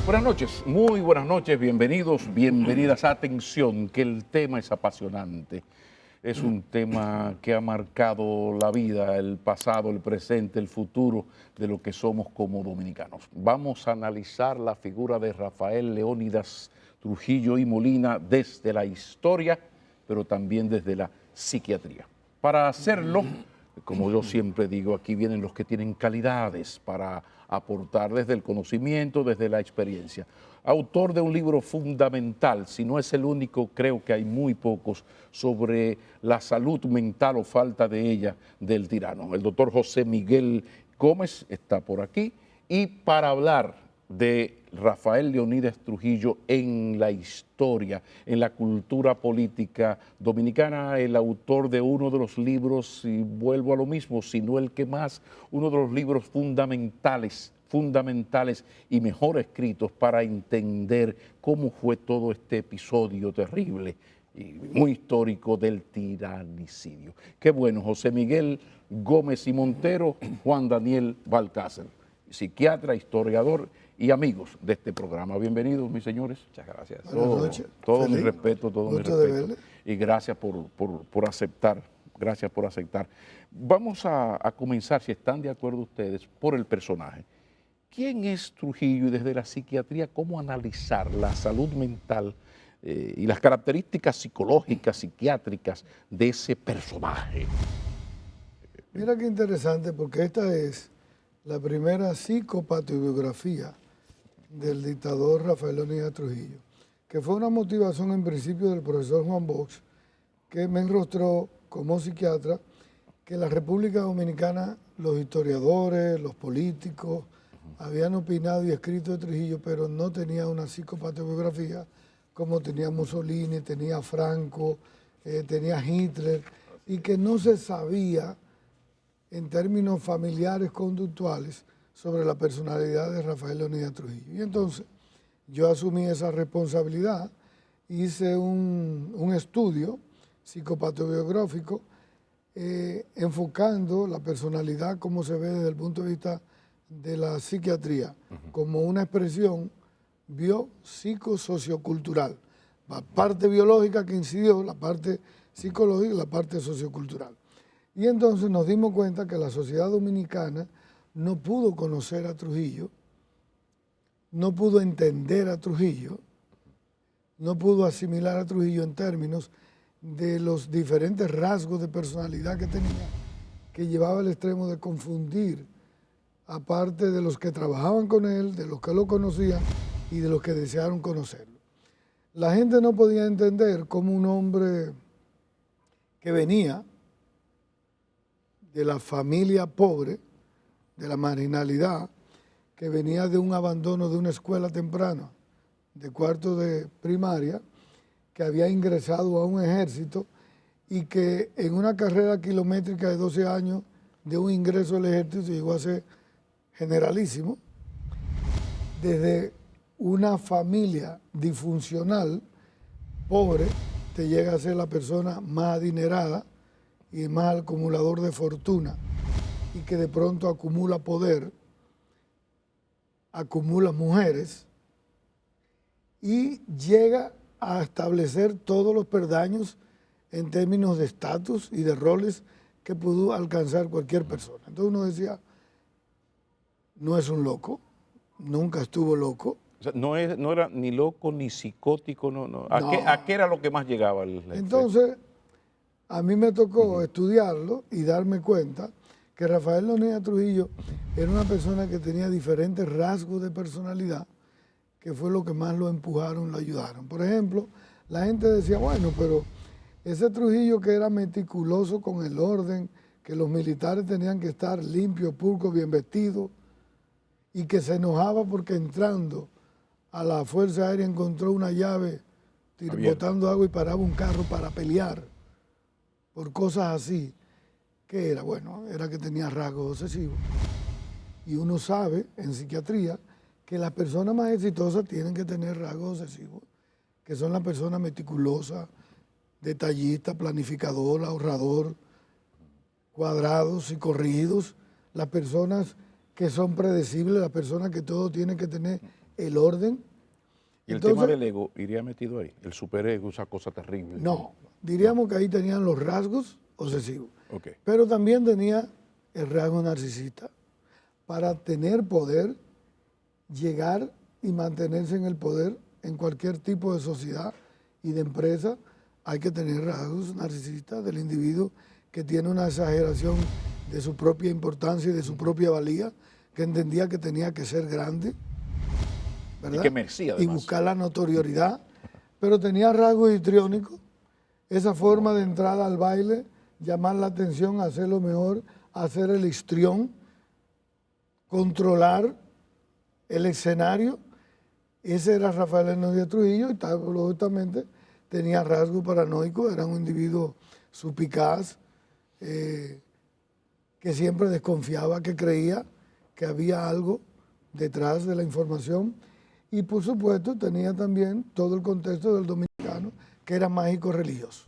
Buenas noches, muy buenas noches, bienvenidos, bienvenidas. Atención, que el tema es apasionante. Es un tema que ha marcado la vida, el pasado, el presente, el futuro de lo que somos como dominicanos. Vamos a analizar la figura de Rafael Leónidas Trujillo y Molina desde la historia, pero también desde la psiquiatría. Para hacerlo, como yo siempre digo, aquí vienen los que tienen calidades para aportar desde el conocimiento, desde la experiencia. Autor de un libro fundamental, si no es el único, creo que hay muy pocos, sobre la salud mental o falta de ella del tirano. El doctor José Miguel Gómez está por aquí, y para hablar de Rafael Leónidas Trujillo en la historia, en la cultura política dominicana, el autor de uno de los libros, y vuelvo a lo mismo, sino el que más, uno de los libros fundamentales y mejor escritos para entender cómo fue todo este episodio terrible y muy histórico del tiranicidio. Qué bueno, José Miguel Gómez y Montero, Juan Daniel Balcácer, psiquiatra, historiador y amigos de este programa. Bienvenidos, mis señores. Muchas gracias. Buenas noches. Todo mi respeto, todo mi respeto. Y gracias por aceptar, gracias por aceptar. Vamos a comenzar, si están de acuerdo ustedes, por el personaje. ¿Quién es Trujillo y desde la psiquiatría cómo analizar la salud mental y las características psicológicas, psiquiátricas de ese personaje? Mira qué interesante, porque esta es la primera psicopatobiografía del dictador Rafael Leónidas Trujillo, que fue una motivación en principio del profesor Juan Bosch, que me enrostró como psiquiatra que en la República Dominicana los historiadores, los políticos, habían opinado y escrito de Trujillo, pero no tenía una psicopatobiografía como tenía Mussolini, tenía Franco, tenía Hitler, y que no se sabía en términos familiares, conductuales, sobre la personalidad de Rafael Leónidas Trujillo. Y entonces yo asumí esa responsabilidad, hice un estudio psicopatobiográfico enfocando la personalidad como se ve desde el punto de vista de la psiquiatría, como una expresión biopsicosociocultural. La parte biológica que incidió, la parte psicológica y la parte sociocultural. Y entonces nos dimos cuenta que la sociedad dominicana no pudo conocer a Trujillo, no pudo entender a Trujillo, no pudo asimilar a Trujillo en términos de los diferentes rasgos de personalidad que tenía, que llevaba al extremo de confundir aparte de los que trabajaban con él, de los que lo conocían y de los que desearon conocerlo. La gente no podía entender cómo un hombre que venía de la familia pobre, de la marginalidad, que venía de un abandono de una escuela temprana, de cuarto de primaria, que había ingresado a un ejército y que en una carrera kilométrica de 12 años de un ingreso al ejército llegó a ser generalísimo, desde una familia disfuncional, pobre, te llega a ser la persona más adinerada y más acumulador de fortuna, y que de pronto acumula poder, acumula mujeres y llega a establecer todos los peldaños en términos de estatus y de roles que pudo alcanzar cualquier persona. Entonces uno decía, no es un loco, nunca estuvo loco. O sea, no era ni loco ni psicótico, no. ¿A qué era lo que más llegaba? Entonces, a mí me tocó estudiarlo y darme cuenta que Rafael Leónidas Trujillo era una persona que tenía diferentes rasgos de personalidad, que fue lo que más lo empujaron, lo ayudaron. Por ejemplo, la gente decía, bueno, pero ese Trujillo que era meticuloso con el orden, que los militares tenían que estar limpios, pulcros, bien vestidos, y que se enojaba porque entrando a la Fuerza Aérea encontró una llave botando agua y paraba un carro para pelear por cosas así. ¿Qué era? Bueno, era que tenía rasgos obsesivos. Y uno sabe en psiquiatría que las personas más exitosas tienen que tener rasgos obsesivos, que son las personas meticulosas, detallistas, planificador, ahorrador, cuadrados y corridos, las personas que son predecibles, las personas que todo tienen que tener el orden. Y el Entonces, tema del ego iría metido ahí, el superego, esa cosa terrible. no, diríamos que ahí tenían los rasgos obsesivos, Ok. pero también tenía el rasgo narcisista. Para tener poder, llegar y mantenerse en el poder en cualquier tipo de sociedad y de empresa, hay que tener rasgos narcisistas del individuo que tiene una exageración de su propia importancia y de su propia valía, que entendía que tenía que ser grande, ¿verdad? Y que merecía, Y además. buscar la notoriedad, pero tenía rasgos histriónicos, esa forma de entrada al baile, llamar la atención, hacerlo mejor, hacer el histrión, controlar el escenario. Ese era Rafael Hernández Trujillo y lógicamente tenía rasgos paranoicos, era un individuo supicaz, que siempre desconfiaba, que creía que había algo detrás de la información y por supuesto tenía también todo el contexto del dominicano que era mágico religioso.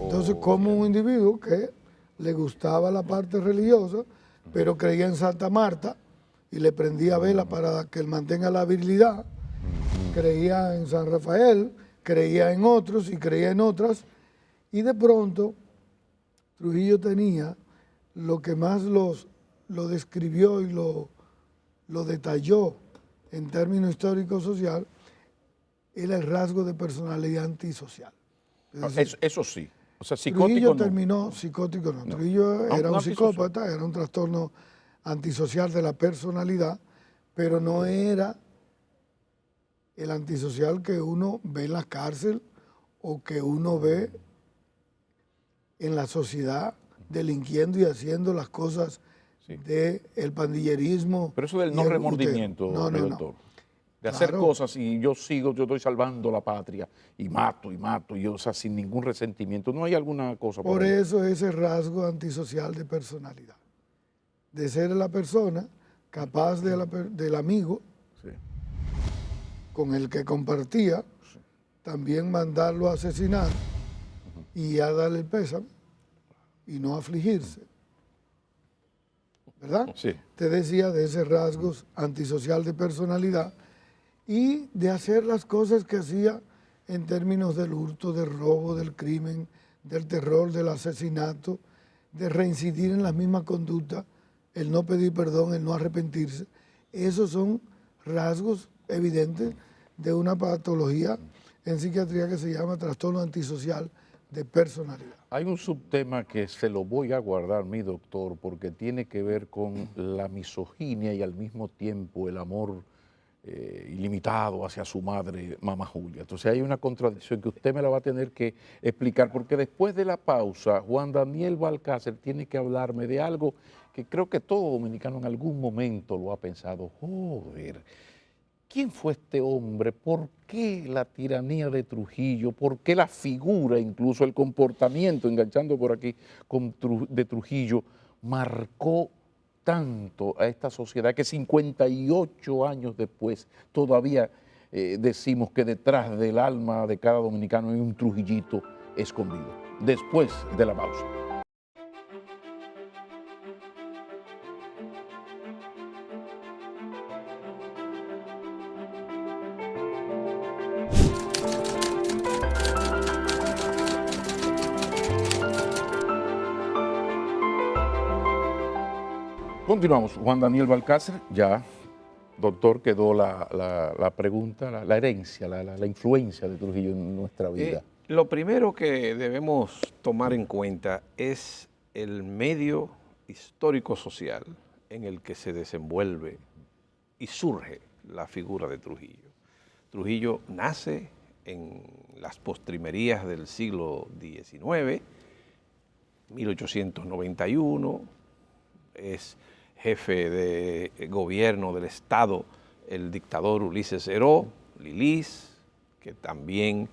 Entonces, como un individuo que le gustaba la parte religiosa, pero creía en Santa Marta y le prendía vela para que él mantenga la virilidad, creía en San Rafael, creía en otros y creía en otras, y de pronto Trujillo tenía lo que más lo describió y lo detalló en términos histórico-social, era el rasgo de personalidad antisocial. Es decir, Eso sí. O sea, Trujillo psicótico no. terminó, psicótico no, Trujillo era un antisocial. psicópata, era un trastorno antisocial de la personalidad, pero no era el antisocial que uno ve en la cárcel o que uno ve en la sociedad delinquiendo y haciendo las cosas del pandillerismo. Pero eso del y no el remordimiento, buteo. No. doctor. De hacer Claro. cosas y yo estoy salvando la patria y mato, y yo, o sea, sin ningún resentimiento. ¿No hay alguna cosa por Por ahí? eso ese rasgo antisocial de personalidad, de ser la persona capaz del amigo Sí. con el que compartía, también mandarlo a asesinar y a darle el pésame y no afligirse. ¿Verdad? Sí. Te decía de ese rasgo antisocial de personalidad y de hacer las cosas que hacía en términos del hurto, del robo, del crimen, del terror, del asesinato, de reincidir en las mismas conductas, el no pedir perdón, el no arrepentirse. Esos son rasgos evidentes de una patología en psiquiatría que se llama trastorno antisocial de personalidad. Hay un subtema que se lo voy a guardar, mi doctor, porque tiene que ver con la misoginia y al mismo tiempo el amor ilimitado hacia su madre, mamá Julia. Entonces hay una contradicción que usted me la va a tener que explicar, porque después de la pausa, Juan Daniel Balcácer tiene que hablarme de algo que creo que todo dominicano en algún momento lo ha pensado. Joder, ¿quién fue este hombre? ¿Por qué la tiranía de Trujillo? ¿Por qué la figura, incluso el comportamiento, enganchando por aquí, de Trujillo, marcó tanto a esta sociedad que 58 años después todavía decimos que detrás del alma de cada dominicano hay un Trujillito escondido? Después de la pausa. Continuamos. Juan Daniel Balcácer, ya, doctor, quedó la pregunta, la herencia, la influencia de Trujillo en nuestra vida. Lo primero que debemos tomar en cuenta es el medio histórico-social en el que se desenvuelve y surge la figura de Trujillo. Trujillo nace en las postrimerías del siglo XIX, 1891, es jefe de gobierno del Estado el dictador Ulises Heró, Lilis, que también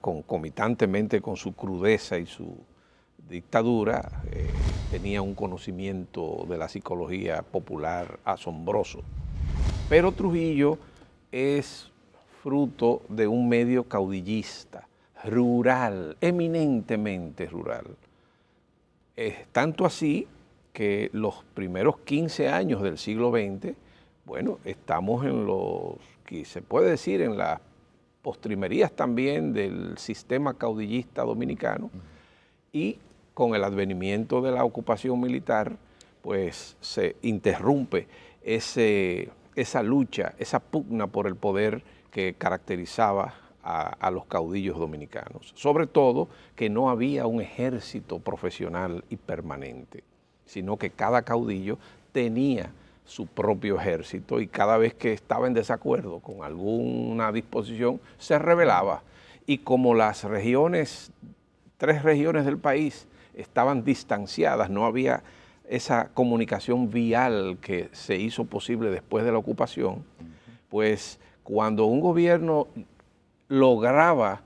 concomitantemente con su crudeza y su dictadura tenía un conocimiento de la psicología popular asombroso. Pero Trujillo es fruto de un medio caudillista, rural, eminentemente rural. Tanto así que los primeros 15 años del siglo XX, Bueno, estamos en los, que se puede decir, en las postrimerías también del sistema caudillista dominicano, y con el advenimiento de la ocupación militar, pues se interrumpe esa lucha, esa pugna por el poder que caracterizaba a los caudillos dominicanos. Sobre todo que no había un ejército profesional y permanente, sino que cada caudillo tenía su propio ejército y cada vez que estaba en desacuerdo con alguna disposición se rebelaba. Y como las regiones, 3 regiones del país estaban distanciadas, no había esa comunicación vial que se hizo posible después de la ocupación, pues cuando un gobierno lograba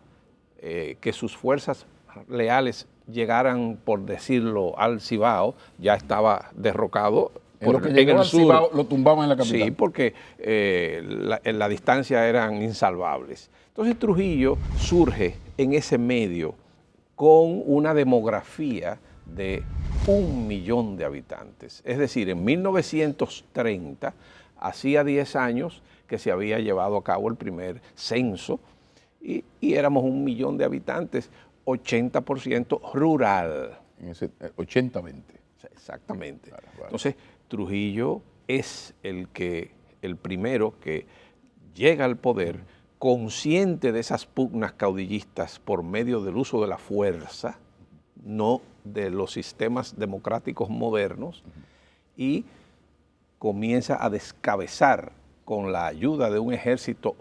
que sus fuerzas leales llegaran, por decirlo, al Cibao, ya estaba derrocado. En el sur Cibao, lo tumbaban en la capital. Sí, porque en la distancia eran insalvables. Entonces Trujillo surge en ese medio con una demografía de 1 millón de habitantes. Es decir, en 1930, hacía 10 años que se había llevado a cabo el primer censo y éramos 1 millón de habitantes, 80% rural. 80-20. Exactamente. Claro. Entonces, Trujillo es el primero que llega al poder consciente de esas pugnas caudillistas por medio del uso de la fuerza, no de los sistemas democráticos modernos, y comienza a descabezar con la ayuda de un ejército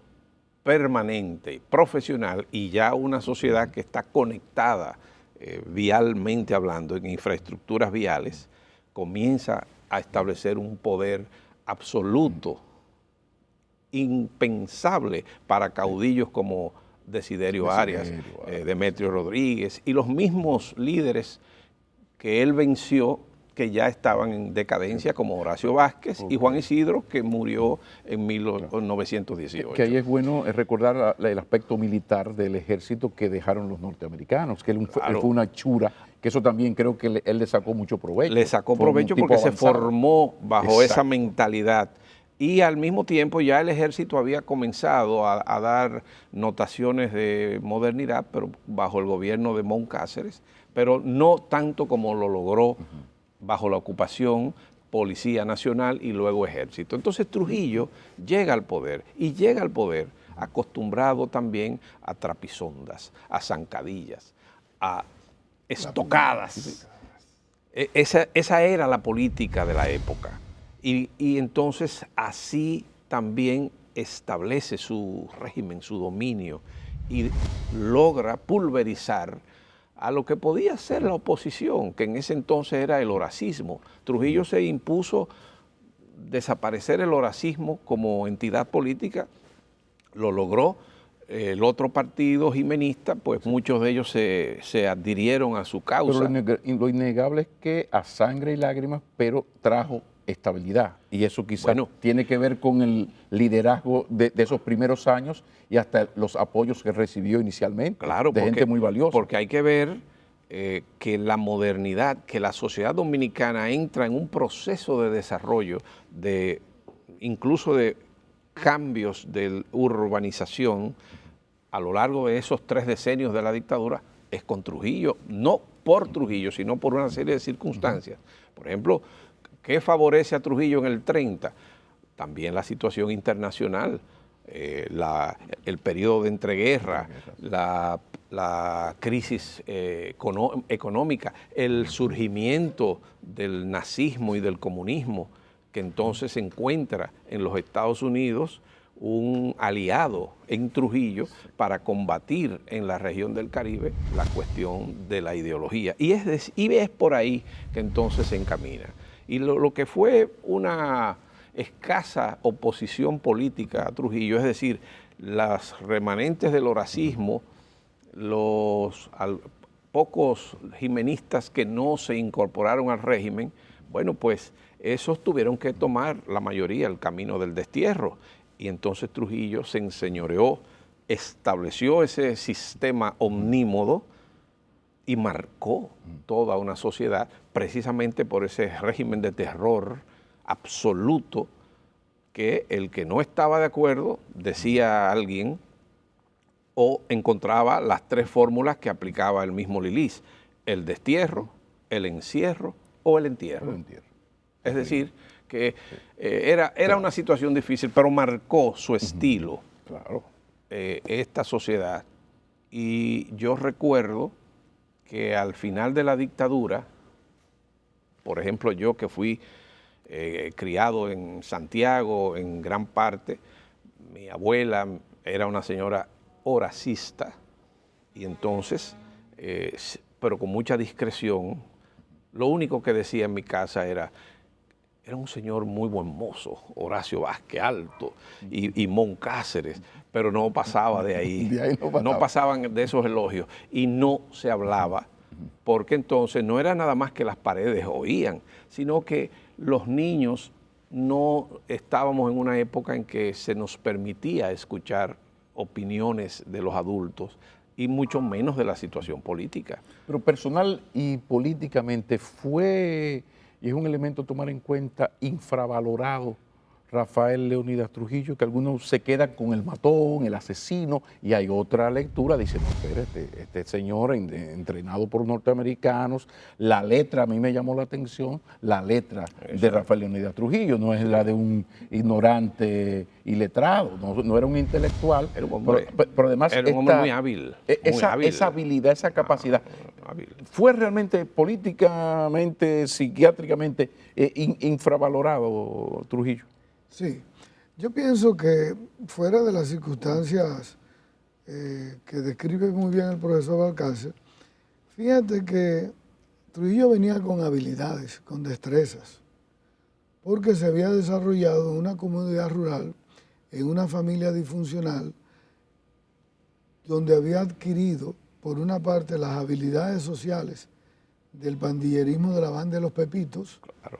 permanente, profesional y ya una sociedad que está conectada vialmente hablando, en infraestructuras viales, comienza a establecer un poder absoluto, impensable para caudillos como Desiderio Arias, Demetrio Rodríguez y los mismos líderes que él venció, que ya estaban en decadencia, como Horacio Vázquez y Juan Isidro, que murió en 1918. Que ahí es bueno recordar el aspecto militar del ejército que dejaron los norteamericanos, que él fue una hechura, que eso también creo que él le sacó mucho provecho. Le sacó provecho porque se formó bajo esa mentalidad. Y al mismo tiempo ya el ejército había comenzado a dar notaciones de modernidad, pero bajo el gobierno de Moncáceres, pero no tanto como lo logró bajo la ocupación, Policía Nacional y luego Ejército. Entonces Trujillo llega al poder y llega al poder acostumbrado también a trapisondas, a zancadillas, a estocadas. Esa era la política de la época. Y entonces así también establece su régimen, su dominio, y logra pulverizar a lo que podía ser la oposición, que en ese entonces era el horacismo. Trujillo se impuso desaparecer el horacismo como entidad política, lo logró. El otro partido jimenista, pues muchos de ellos se adhirieron a su causa. Pero lo innegable es que a sangre y lágrimas, pero trajo estabilidad, y eso quizás tiene que ver con el liderazgo de esos primeros años y hasta los apoyos que recibió inicialmente, de gente muy valiosa. Porque hay que ver que la modernidad, que la sociedad dominicana entra en un proceso de desarrollo, incluso de cambios de urbanización a lo largo de esos 3 decenios de la dictadura, es con Trujillo, no por Trujillo, sino por una serie de circunstancias. Por ejemplo, ¿qué favorece a Trujillo en el 30? También la situación internacional, el periodo de entreguerra, la crisis económica, el surgimiento del nazismo y del comunismo, que entonces se encuentra en los Estados Unidos un aliado en Trujillo para combatir en la región del Caribe la cuestión de la ideología. Y es por ahí que entonces se encamina. Y lo que fue una escasa oposición política a Trujillo, es decir, las remanentes del horacismo, los pocos jimenistas que no se incorporaron al régimen, bueno, pues esos tuvieron que tomar la mayoría el camino del destierro. Y entonces Trujillo se enseñoreó, estableció ese sistema omnímodo y marcó toda una sociedad precisamente por ese régimen de terror absoluto que el que no estaba de acuerdo decía a alguien o encontraba las 3 fórmulas que aplicaba el mismo Lilis: el destierro, el encierro o el entierro. Lo entiendo. Es decir, que era una situación difícil, pero marcó su estilo Claro. esta sociedad. Y yo recuerdo que al final de la dictadura, por ejemplo, yo que fui criado en Santiago en gran parte, mi abuela era una señora horacista, y entonces, pero con mucha discreción, lo único que decía en mi casa era un señor muy buen mozo, Horacio Vázquez, alto, y Mon Cáceres, pero no pasaba de ahí. De ahí no pasaba. No pasaban de esos elogios, y no se hablaba, porque entonces no era nada más que las paredes oían, sino que los niños no estábamos en una época en que se nos permitía escuchar opiniones de los adultos, y mucho menos de la situación política. Pero personal y políticamente fue, y es un elemento a tomar en cuenta, infravalorado Rafael Leónidas Trujillo, que algunos se quedan con el matón, el asesino, y hay otra lectura, dice, no, espérate, este señor entrenado por norteamericanos, la letra, a mí me llamó la atención, la letra de Rafael Leónidas Trujillo, no es la de un ignorante iletrado, no era un intelectual, Era un hombre, pero además era un hombre muy hábil. esa habilidad, esa capacidad, Hábil. fue realmente políticamente, psiquiátricamente infravalorado Trujillo. Sí, yo pienso que fuera de las circunstancias que describe muy bien el profesor Balcácer, fíjate que Trujillo venía con habilidades, con destrezas, porque se había desarrollado en una comunidad rural, en una familia disfuncional, donde había adquirido, por una parte, las habilidades sociales del pandillerismo de la banda de los Pepitos, Claro.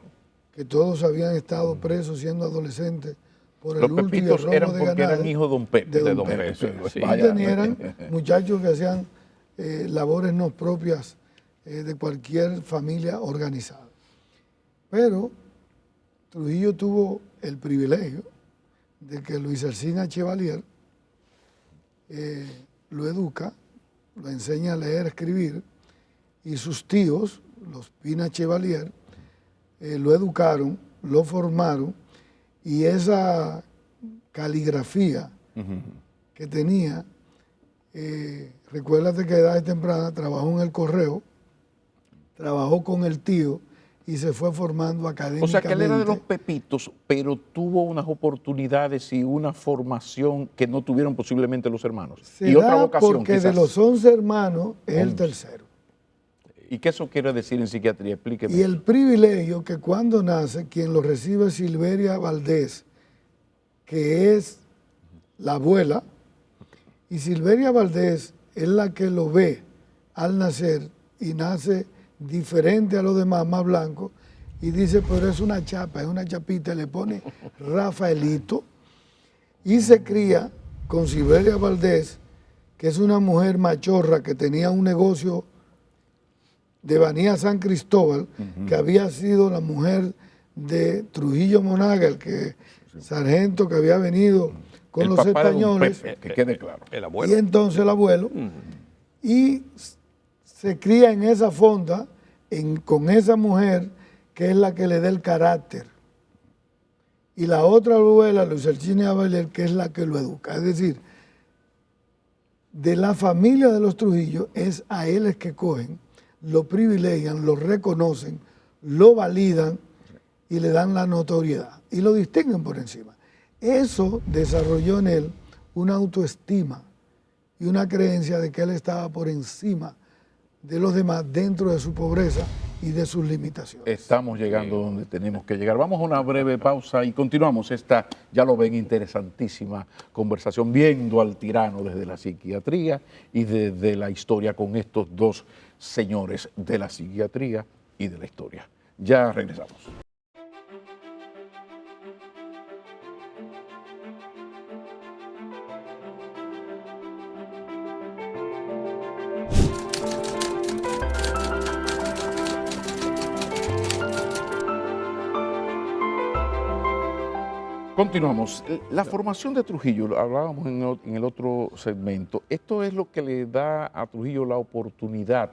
que todos habían estado presos siendo adolescentes por el Los hurto y el Pepitos robo eran de porque ganado. eran hijos de Don Pepe. de de Don Pepe, sí. Y eran muchachos que hacían labores no propias de cualquier familia organizada. Pero Trujillo tuvo el privilegio de que Luis Alcina Chevalier lo educa, lo enseña a leer, escribir, y sus tíos, los Pina Chevalier, lo educaron, lo formaron, y esa caligrafía que tenía, recuérdate que a edad temprana trabajó en el correo, trabajó con el tío y se fue formando O académicamente. sea que él era de los Pepitos, pero tuvo unas oportunidades y una formación que no tuvieron posiblemente los hermanos. Se y otra da vocación porque quizás. de los 11 hermanos es el tercero. ¿Y qué eso quiere decir en psiquiatría? Explíqueme. Y el privilegio que cuando nace, quien lo recibe es Silveria Valdés, que es la abuela, y Silveria Valdés es la que lo ve al nacer y nace diferente a los demás, más blanco, y dice, pero es una chapa, es una chapita, y le pone Rafaelito, y se cría con Silveria Valdés, que es una mujer machorra que tenía un negocio de Banía San Cristóbal, que había sido la mujer de Trujillo Monaga, el que sargento que había venido con El los papá de Don españoles, Pepe, que quede claro. El y abuelo. entonces el abuelo, y se cría en esa fonda con esa mujer que es la que le da el carácter. Y la otra abuela, Luis Alcina Valer, que es la que lo educa. Es decir, de la familia de los Trujillo es a él es que cogen, lo privilegian, lo reconocen, lo validan y le dan la notoriedad y lo distinguen por encima. Eso desarrolló en él una autoestima y una creencia de que él estaba por encima de los demás dentro de su pobreza y de sus limitaciones. Estamos llegando donde tenemos que llegar. Vamos a una breve pausa y continuamos esta, ya lo ven, interesantísima conversación, viendo al tirano desde la psiquiatría y desde la historia con estos dos señores de la psiquiatría y de la historia. Ya regresamos. Continuamos. La formación de Trujillo, lo hablábamos en el otro segmento, esto es lo que le da a Trujillo la oportunidad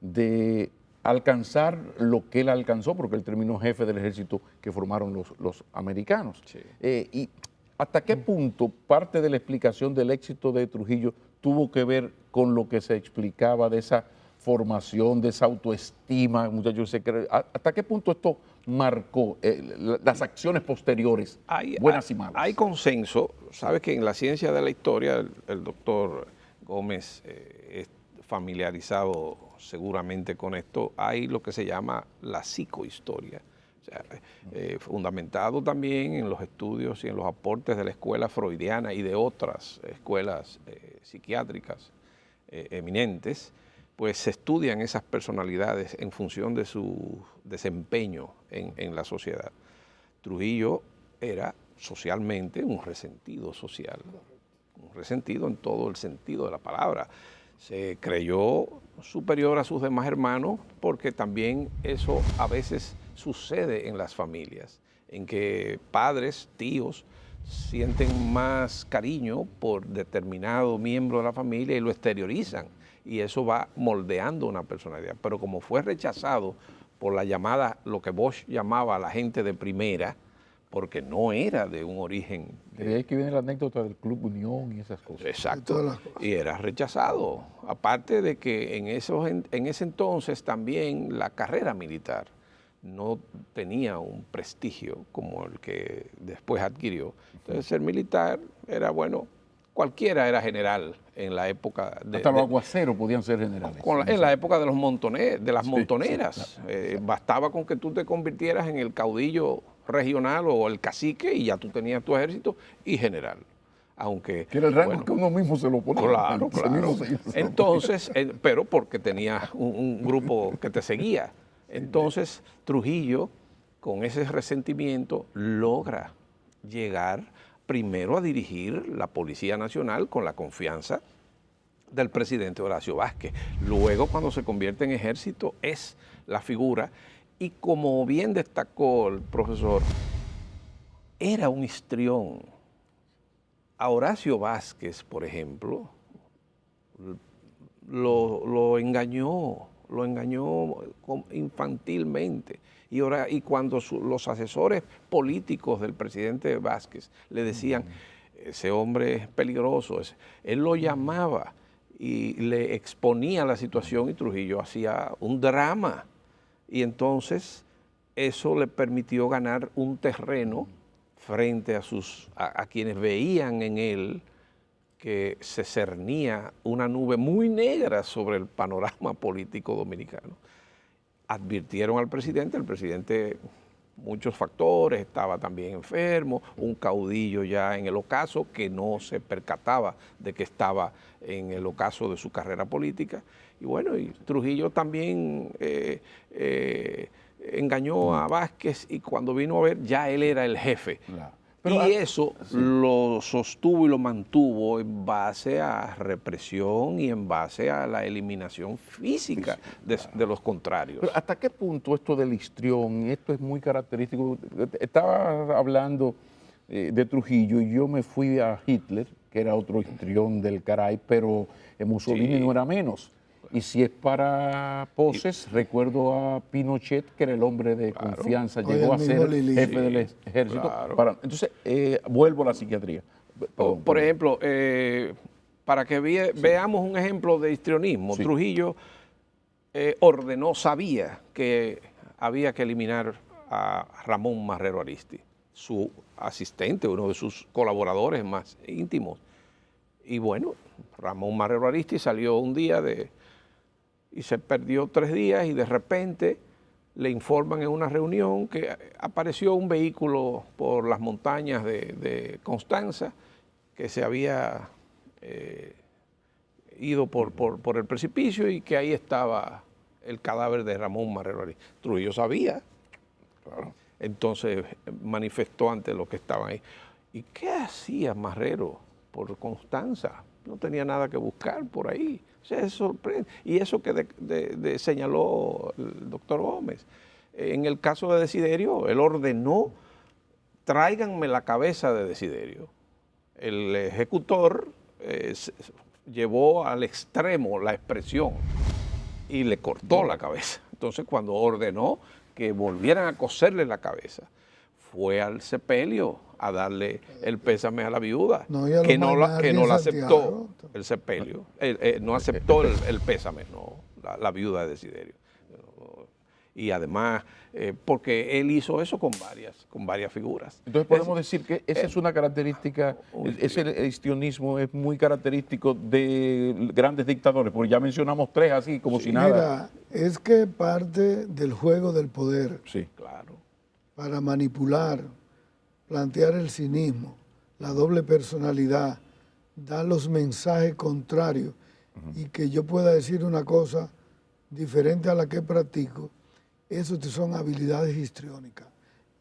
de alcanzar lo que él alcanzó, porque él terminó jefe del ejército que formaron los americanos. Sí. ¿Y hasta qué punto parte de la explicación del éxito de Trujillo tuvo que ver con lo que se explicaba de esa formación, de esa autoestima, muchachos? ¿Hasta qué punto esto marcó las acciones posteriores, buenas y malas? Hay consenso. Sabes que en la ciencia de la historia, el doctor Gómez es familiarizado seguramente con esto, hay lo que se llama la psicohistoria. O sea, fundamentado también en los estudios y en los aportes de la escuela freudiana y de otras escuelas psiquiátricas eminentes, pues se estudian esas personalidades en función de su desempeño en la sociedad. Trujillo era socialmente un resentido social, un resentido en todo el sentido de la palabra. Se creyó superior a sus demás hermanos porque también eso a veces sucede en las familias, en que padres, tíos, sienten más cariño por determinado miembro de la familia y lo exteriorizan, y eso va moldeando una personalidad. Pero como fue rechazado por la llamada, lo que Bosch llamaba la gente de primera, porque no era de un origen. De ahí que viene la anécdota del Club Unión y esas cosas. Exacto. Y era rechazado. Aparte de que en ese entonces también la carrera militar no tenía un prestigio como el que después adquirió. Entonces ser militar era, bueno, cualquiera era general en la época de... Hasta los aguaceros podían ser generales. En la época de las montoneras. Sí, claro. Bastaba con que tú te convirtieras en el caudillo regional o el cacique y ya tú tenías tu ejército y general. Aunque, que era el rango que uno mismo se lo ponía. Claro, claro. Entonces, pero porque tenías un grupo que te seguía. Entonces, Trujillo, con ese resentimiento, logra llegar primero a dirigir la Policía Nacional con la confianza del presidente Horacio Vázquez. Luego, cuando se convierte en ejército, es la figura. Y como bien destacó el profesor, era un histrión. A Horacio Vázquez, por ejemplo, lo engañó infantilmente. Y cuando los asesores políticos del presidente Vázquez le decían, ese hombre es peligroso, él lo llamaba y le exponía la situación y Trujillo hacía un drama. Y entonces eso le permitió ganar un terreno frente a quienes veían en él que se cernía una nube muy negra sobre el panorama político dominicano. Advirtieron al presidente, muchos factores, estaba también enfermo, un caudillo ya en el ocaso que no se percataba de que estaba en el ocaso de su carrera política. Y bueno, y Trujillo también engañó a Vázquez y cuando vino a ver ya él era el jefe. Claro. Y eso lo sostuvo y lo mantuvo en base a represión y en base a la eliminación física de los contrarios. Pero ¿hasta qué punto esto del histrión, esto es muy característico? Estaba hablando de Trujillo y yo me fui a Hitler, que era otro histrión del caray, pero Mussolini no era menos. Y si es para poses, recuerdo a Pinochet, que era el hombre de confianza, llegó a ser jefe del ejército. Claro. Entonces, vuelvo a la psiquiatría. Por ejemplo, para que veamos un ejemplo de histrionismo, Trujillo sabía que había que eliminar a Ramón Marrero Ariztí, su asistente, uno de sus colaboradores más íntimos. Y bueno, Ramón Marrero Ariztí salió un día y se perdió 3 días y de repente le informan en una reunión que apareció un vehículo por las montañas de Constanza que se había ido por el precipicio y que ahí estaba el cadáver de Ramón Marrero Ariztí. Trujillo sabía, claro. Entonces manifestó ante los que estaban ahí. ¿Y qué hacía Marrero por Constanza? No tenía nada que buscar por ahí. O sea, es sorprendente. Y eso que señaló el doctor Gómez. En el caso de Desiderio, él ordenó tráiganme la cabeza de Desiderio. El ejecutor llevó al extremo la expresión y le cortó la cabeza. Entonces, cuando ordenó que volvieran a coserle la cabeza, fue al sepelio a darle el pésame a la viuda, que no la aceptó el sepelio, no aceptó el pésame, no, la viuda de Desiderio. Y además, porque él hizo eso con varias figuras. Entonces podemos decir que esa es una característica, ese histrionismo es muy característico de grandes dictadores, porque ya mencionamos tres así como si nada. Mira, es que parte del juego del poder, Sí, Claro. para manipular, plantear el cinismo, la doble personalidad, dar los mensajes contrarios y que yo pueda decir una cosa diferente a la que practico, eso son habilidades histriónicas.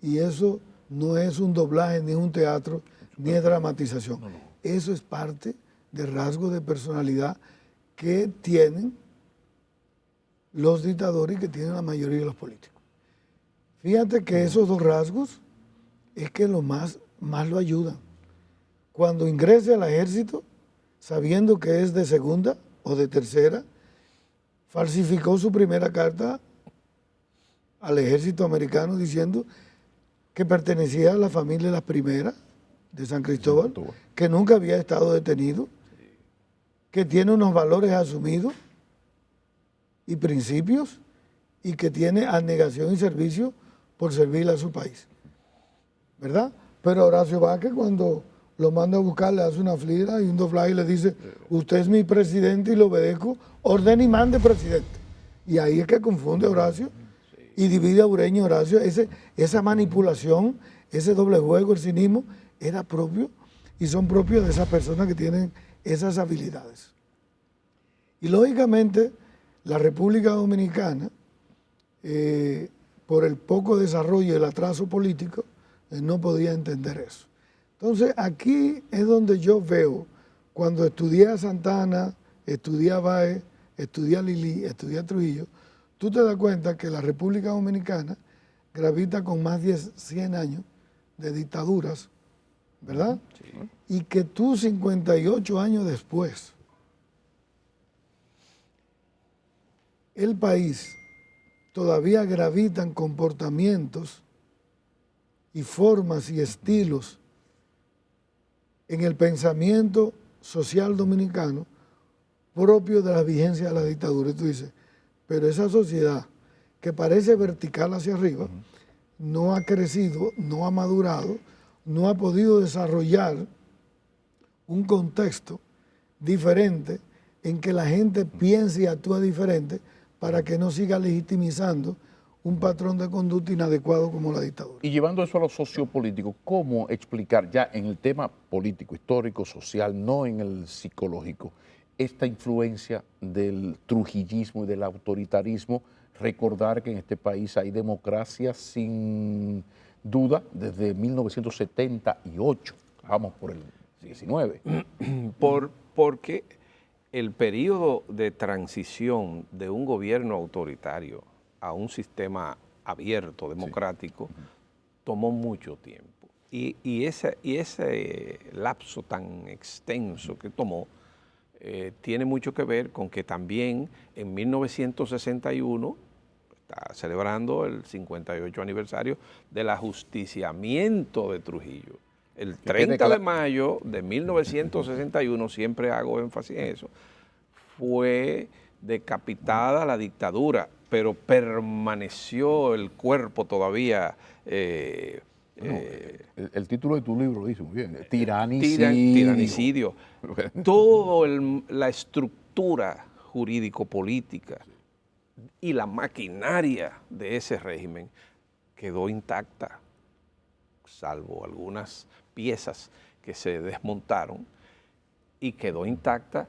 Y eso no es un doblaje, ni un teatro, ni es dramatización. Eso es parte del rasgo de personalidad que tienen los dictadores y que tienen la mayoría de los políticos. Fíjate que esos dos rasgos es que más lo ayudan. Cuando ingrese al ejército, sabiendo que es de segunda o de tercera, falsificó su primera carta al ejército americano diciendo que pertenecía a la familia Las Primeras de San Cristóbal, que nunca había estado detenido, que tiene unos valores asumidos y principios y que tiene abnegación y servicio por servirle a su país. ¿Verdad? Pero Horacio Vázquez, cuando lo manda a buscar, le hace una flira y un doblaje y le dice: usted es mi presidente y le obedezco, ordene y mande, presidente. Y ahí es que confunde a Horacio y divide a Ureña y Horacio. Esa manipulación, ese doble juego, el cinismo, era propio y son propios de esas personas que tienen esas habilidades. Y lógicamente, la República Dominicana, por el poco desarrollo y el atraso político, no podía entender eso. Entonces, aquí es donde yo veo, cuando estudié a Santana, estudié a Báez, estudié a Lili, estudié a Trujillo, tú te das cuenta que la República Dominicana gravita con más de 100 años de dictaduras, ¿verdad? Sí. Y que tú 58 años después, el país todavía gravitan comportamientos y formas y estilos en el pensamiento social dominicano propio de la vigencia de la dictadura. Y tú dices, pero esa sociedad que parece vertical hacia arriba, no ha crecido, no ha madurado, no ha podido desarrollar un contexto diferente en que la gente piense y actúe diferente para que no siga legitimizando un patrón de conducta inadecuado como la dictadura. Y llevando eso a lo sociopolítico, ¿cómo explicar ya en el tema político, histórico, social, no en el psicológico, esta influencia del trujillismo y del autoritarismo? Recordar que en este país hay democracia sin duda desde 1978, vamos por el 19. Porque el periodo de transición de un gobierno autoritario a un sistema abierto, democrático, tomó mucho tiempo. Y ese lapso tan extenso que tomó tiene mucho que ver con que también en 1961, está celebrando el 58 aniversario del ajusticiamiento de Trujillo. El 30 de mayo de 1961, siempre hago énfasis en eso, fue decapitada la dictadura, pero permaneció el cuerpo todavía. El título de tu libro dice muy bien, tiranicidio. Tiranicidio. Toda la estructura jurídico-política y la maquinaria de ese régimen quedó intacta, salvo algunas piezas que se desmontaron, y quedó intacta,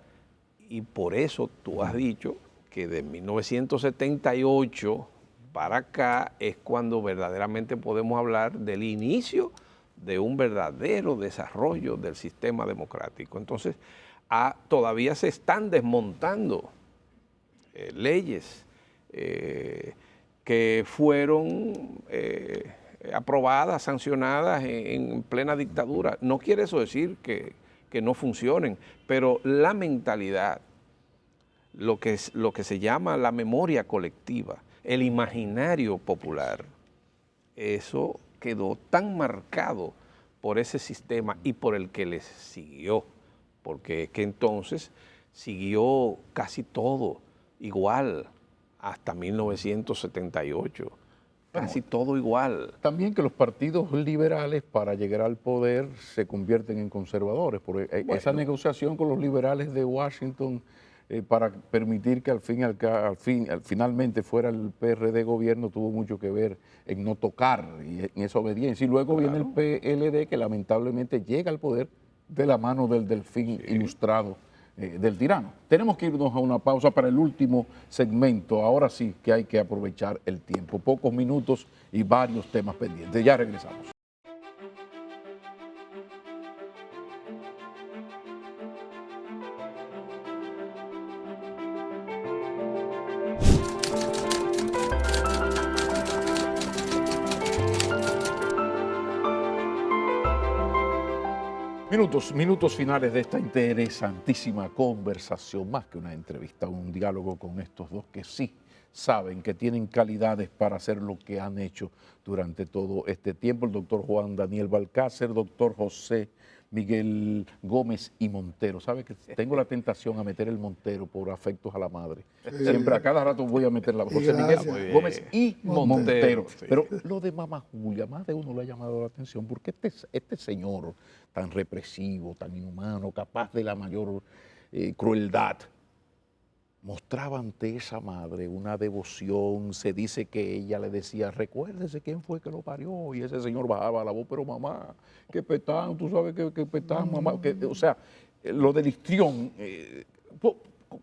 y por eso tú has dicho que de 1978 para acá es cuando verdaderamente podemos hablar del inicio de un verdadero desarrollo del sistema democrático. Entonces, todavía se están desmontando leyes que fueron aprobadas, sancionadas en plena dictadura. No quiere eso decir que no funcionen, pero la mentalidad, lo que se llama la memoria colectiva, el imaginario popular, eso quedó tan marcado por ese sistema y por el que les siguió, porque es que entonces siguió casi todo igual hasta 1978, casi todo igual. También que los partidos liberales para llegar al poder se convierten en conservadores, porque esa negociación con los liberales de Washington para permitir que finalmente fuera el PRD gobierno tuvo mucho que ver en no tocar y en esa obediencia. Y luego viene el PLD que lamentablemente llega al poder de la mano del delfín ilustrado del tirano. Tenemos que irnos a una pausa para el último segmento. Ahora sí que hay que aprovechar el tiempo. Pocos minutos y varios temas pendientes. Ya regresamos. Minutos finales de esta interesantísima conversación, más que una entrevista, un diálogo con estos dos que sí saben que tienen calidades para hacer lo que han hecho durante todo este tiempo. El doctor Juan Daniel Balcácer, doctor José Miguel Gómez y Montero. ¿Sabe que tengo la tentación a meter el Montero por afectos a la madre? Siempre, a cada rato voy a meter la José Miguel Gómez y Montero. Sí. Pero lo de Mamá Julia, más de uno le ha llamado la atención, porque este señor tan represivo, tan inhumano, capaz de la mayor crueldad, mostraba ante esa madre una devoción. Se dice que ella le decía, recuérdese quién fue que lo parió, y ese señor bajaba la voz, pero mamá, qué petán, tú sabes que petán, mamá, o sea, lo del histrión,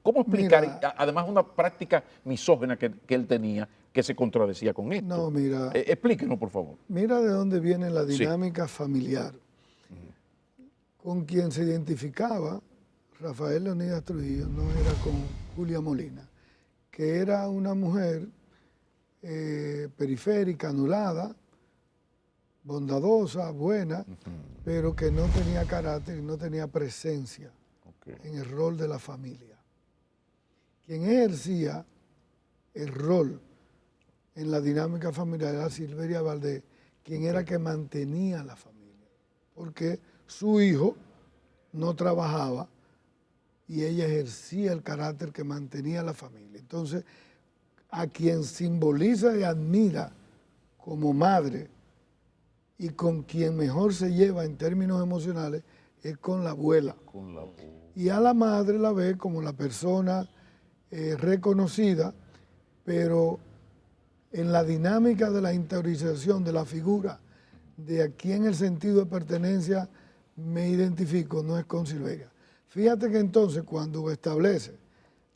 ¿cómo explicar? Mira, Además una práctica misógina que él tenía, que se contradecía con esto. No, mira. Explíquenos, por favor. Mira de dónde viene la dinámica familiar. Con quien se identificaba Rafael Leonidas Trujillo no era con Julia Molina, que era una mujer periférica, anulada, bondadosa, buena, pero que no tenía carácter y no tenía presencia en el rol de la familia. Quien ejercía el rol en la dinámica familiar era Silveria Valdés, quien era que mantenía la familia, porque su hijo no trabajaba y ella ejercía el carácter que mantenía la familia. Entonces, a quien simboliza y admira como madre y con quien mejor se lleva en términos emocionales es con la abuela. Y a la madre la ve como la persona reconocida, pero en la dinámica de la interiorización de la figura de a quien el sentido de pertenencia me identifico, no es con Silveria. Fíjate que entonces cuando establece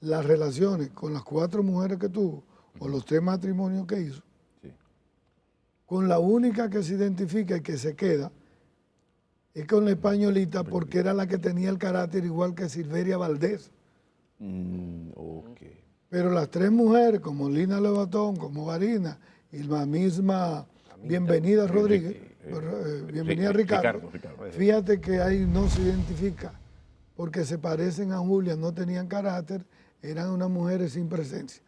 las relaciones con las 4 mujeres que tuvo, o los 3 matrimonios que hizo, con la única que se identifica y que se queda, es con la españolita, porque era la que tenía el carácter igual que Silveria Valdés. Pero las 3 mujeres, como Lina Levatón, como Varina, y la misma Bienvenida Rodríguez, Bienvenida Ricardo, fíjate que ahí no se identifica, porque se parecen a Julia, no tenían carácter, eran unas mujeres sin presencia.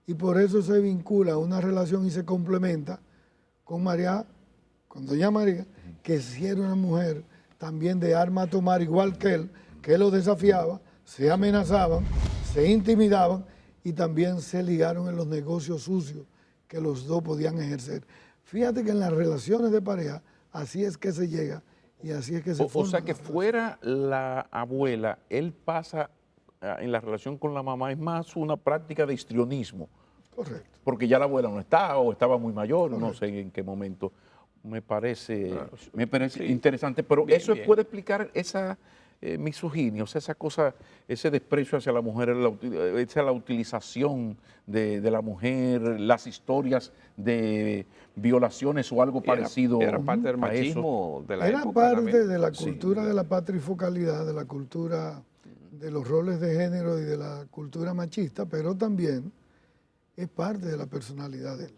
Y por eso se vincula una relación y se complementa con María, con doña María, que sí era una mujer también de arma a tomar, igual que él lo desafiaba, se amenazaban, se intimidaban y también se ligaron en los negocios sucios que los dos podían ejercer. Fíjate que en las relaciones de pareja, así es que se llega y así es que se forma. O sea que fuera la abuela, él pasa en la relación con la mamá, es más una práctica de histrionismo. Correcto. Porque ya la abuela no está o estaba muy mayor, no sé en qué momento. Me parece sí, interesante, pero bien, eso puede explicar esa misoginia, o sea, esa cosa, ese desprecio hacia la mujer, la utilización de la mujer, las historias de violaciones o algo parecido. Era parte del machismo de la época. Era parte de la cultura de la patrifocalidad, de la cultura de los roles de género y de la cultura machista, pero también es parte de la personalidad de él.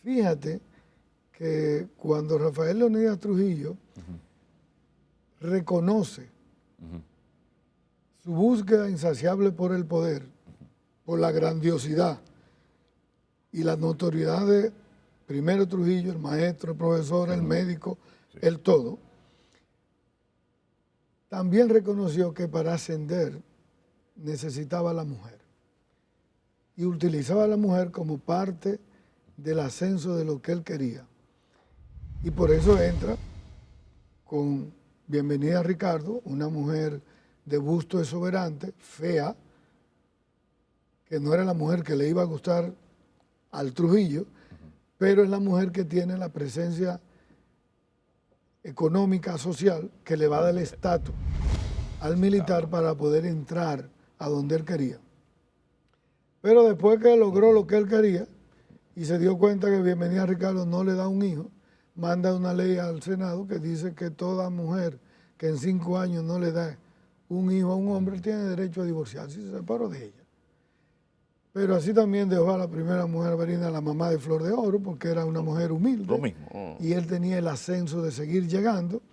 Fíjate que cuando Rafael Leónidas Trujillo reconoce su búsqueda insaciable por el poder, por la grandiosidad y la notoriedad de primero Trujillo, el maestro, el profesor, el médico, el todo, también reconoció que para ascender necesitaba a la mujer y utilizaba a la mujer como parte del ascenso de lo que él quería. Y por eso entra con Bienvenida a Ricardo, una mujer de busto exuberante, fea, que no era la mujer que le iba a gustar al Trujillo, pero es la mujer que tiene la presencia económica, social, que le va a dar el estatus al militar para poder entrar a donde él quería. Pero después que logró lo que él quería y se dio cuenta que Bienvenida a Ricardo no le da un hijo, manda una ley al Senado que dice que toda mujer que en 5 años no le da un hijo a un hombre tiene derecho a divorciarse y se separó de ella. Pero así también dejó a la primera mujer marina, la mamá de Flor de Oro, porque era una mujer humilde. Lo mismo. Y él tenía el ascenso de seguir llegando.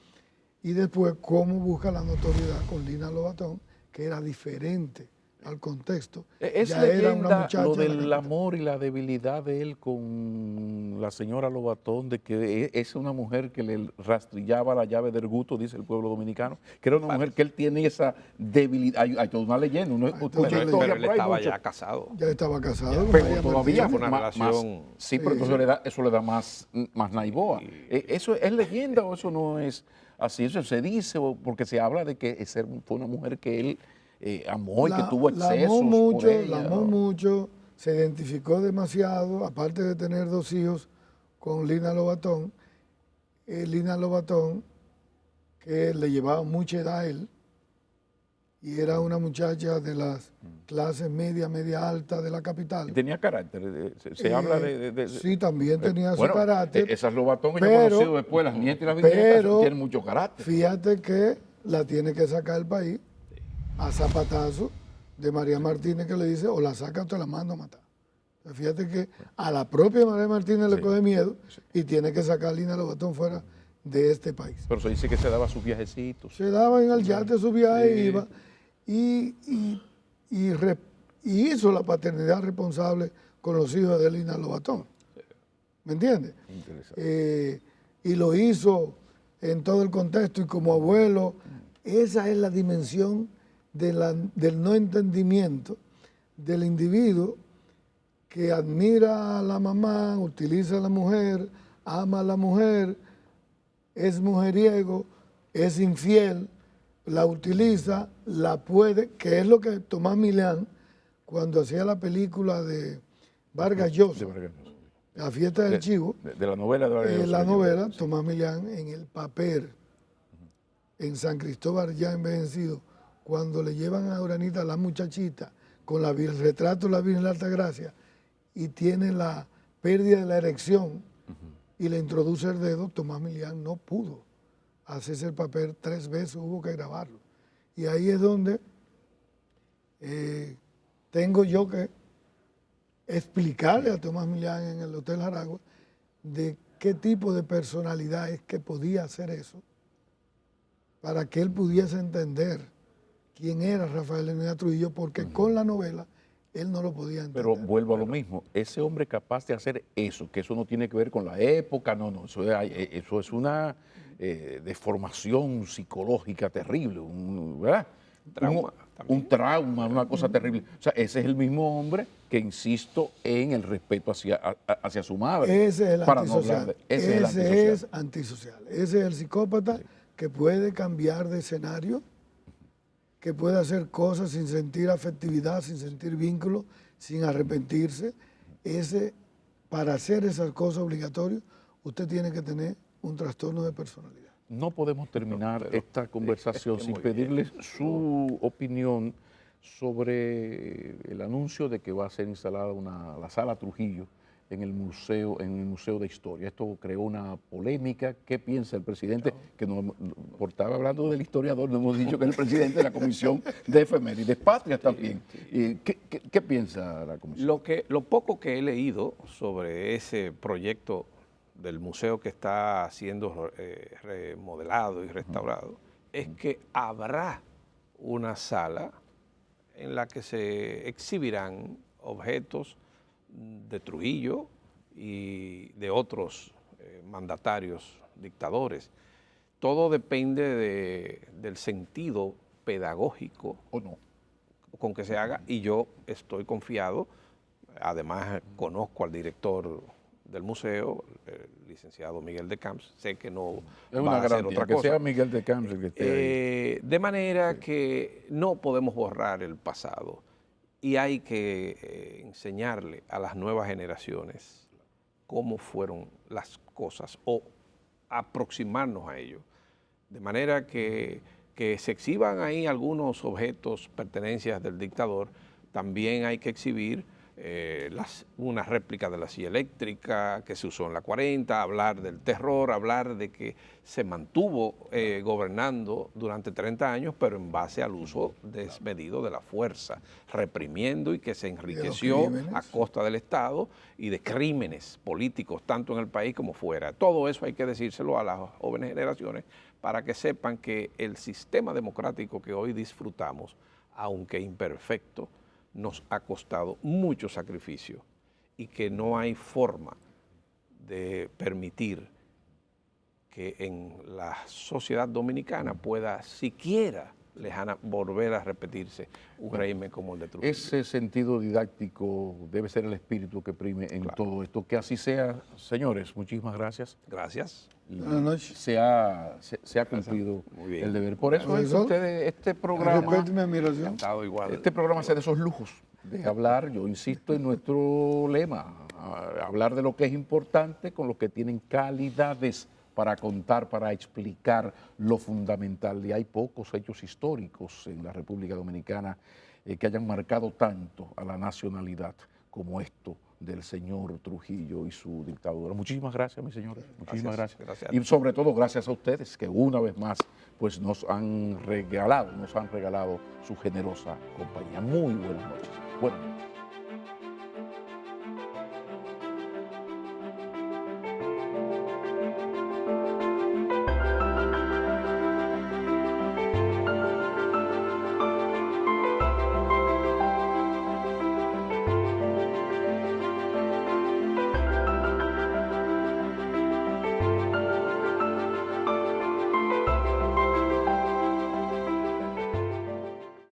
Y después, cómo busca la notoriedad con Lina Lobatón, que era diferente al contexto. Es Ya era una leyenda muchacha lo de la del capital. amor y la debilidad de él con la señora Lobatón, de que es una mujer que le rastrillaba la llave del gusto, dice el pueblo dominicano, que era una mujer que él tiene esa debilidad. Hay toda una leyenda, una toda una historia Pero él por ahí, estaba mucho. ya casado. Ya estaba casado con Pero María todavía Martínez. fue una relación. sí, pero entonces eso le da más naiboa. ¿Eso es leyenda o eso no es así? Eso se dice porque se habla de que fue una mujer que él amó y que tuvo excesos por ella. La amó mucho, se identificó demasiado, aparte de tener 2 hijos con Lina Lobatón. Lina Lobatón, que le llevaba mucha edad a él, y era una muchacha de las clases media, media alta de la capital. Y tenía carácter. Se habla de Sí, también tenía bueno, su carácter. Esas Lobatón que yo he pero- conocido después, las nietas y las bisnietas, tienen mucho carácter. Fíjate que la tiene que sacar el país a zapatazo de María Martínez, que le dice, o la saca o te la mando a matar. Fíjate que a la propia María Martínez le coge miedo y tiene que sacar a Lina Lobatón fuera de este país. Pero se dice que se daba sus viajecitos. Se daba en el yate su viaje, iba y hizo la paternidad responsable con los hijos de Lina Lobatón. ¿Me entiendes? Interesante. Y lo hizo en todo el contexto y como abuelo. Esa es la dimensión del no entendimiento del individuo que admira a la mamá, utiliza a la mujer, ama a la mujer, es mujeriego, es infiel, la utiliza, la puede, que es lo que Tomás Milián, cuando hacía la película de Vargas Llosa, La fiesta del chivo, De la novela de Vargas Llosa. la novela, Tomás Milián, en el papel, en San Cristóbal ya envejecido, cuando le llevan a Uranita a la muchachita con el retrato de la Virgen de la Altagracia y tiene la pérdida de la erección y le introduce el dedo, Tomás Milián no pudo hacerse el papel 3 veces, hubo que grabarlo. Y ahí es donde tengo yo que explicarle a Tomás Milián en el Hotel Jaragua de qué tipo de personalidad es que podía hacer eso, para que él pudiese entender quién era Rafael Leónidas Trujillo, porque con la novela él no lo podía entender. Pero vuelvo a lo mismo, ese hombre capaz de hacer eso, que eso no tiene que ver con la época, no, eso es una deformación psicológica terrible, ¿verdad? Un trauma, una cosa terrible. O sea, ese es el mismo hombre que insisto en el respeto hacia su madre. Ese es el para no antisocial. hablar de- ese Es antisocial. Ese es el psicópata que puede cambiar de escenario, que puede hacer cosas sin sentir afectividad, sin sentir vínculo, sin arrepentirse. Para hacer esas cosas obligatorias, usted tiene que tener un trastorno de personalidad. No podemos terminar esta conversación sin muy pedirle su opinión sobre el anuncio de que va a ser instalada la sala Trujillo en el Museo de Historia. Esto creó una polémica. ¿Qué piensa el presidente? Que por estar hablando del historiador, no hemos dicho que es el presidente de la Comisión de Efemérides Patrias también. ¿Qué piensa la comisión? Lo poco que he leído sobre ese proyecto del museo que está siendo remodelado y restaurado, es que habrá una sala en la que se exhibirán objetos de Trujillo y de otros mandatarios, dictadores. Todo depende del sentido pedagógico ¿O no? con que se haga, y yo estoy confiado, además conozco al director del museo, el licenciado Miguel de Camps, sé que no Es va una a hacer garantía, otra que cosa. sea Miguel de Camps el que esté ahí. De manera que no podemos borrar el pasado y hay que enseñarle a las nuevas generaciones cómo fueron las cosas o aproximarnos a ello. De manera que se exhiban ahí algunos objetos, pertenencias del dictador, también hay que exhibir una réplica de la silla eléctrica que se usó en la 40, hablar del terror, hablar de que se mantuvo gobernando durante 30 años, pero en base al uso desmedido de la fuerza, reprimiendo y que se enriqueció a costa del Estado y de crímenes políticos, tanto en el país como fuera. Todo eso hay que decírselo a las jóvenes generaciones para que sepan que el sistema democrático que hoy disfrutamos, aunque imperfecto, nos ha costado mucho sacrificio y que no hay forma de permitir que en la sociedad dominicana pueda siquiera lejana volver a repetirse un régimen como el de Trujillo. Ese sentido didáctico debe ser el espíritu que prime en todo esto. Que así sea, señores. Muchísimas gracias. Gracias. Buenas noches. Se ha cumplido el deber. Por eso es que ustedes, este programa, Respeto y mi admiración. Encantado igual. este programa hace de esos lujos, de hablar, yo insisto en nuestro lema, hablar de lo que es importante con los que tienen calidades para contar, para explicar lo fundamental. Y hay pocos hechos históricos en la República Dominicana que hayan marcado tanto a la nacionalidad como esto del señor Trujillo y su dictadura. Muchísimas gracias, mi señor. Muchísimas gracias. Y sobre todo gracias a ustedes que una vez más pues nos han regalado su generosa compañía. Muy buenas noches. Buenas noches.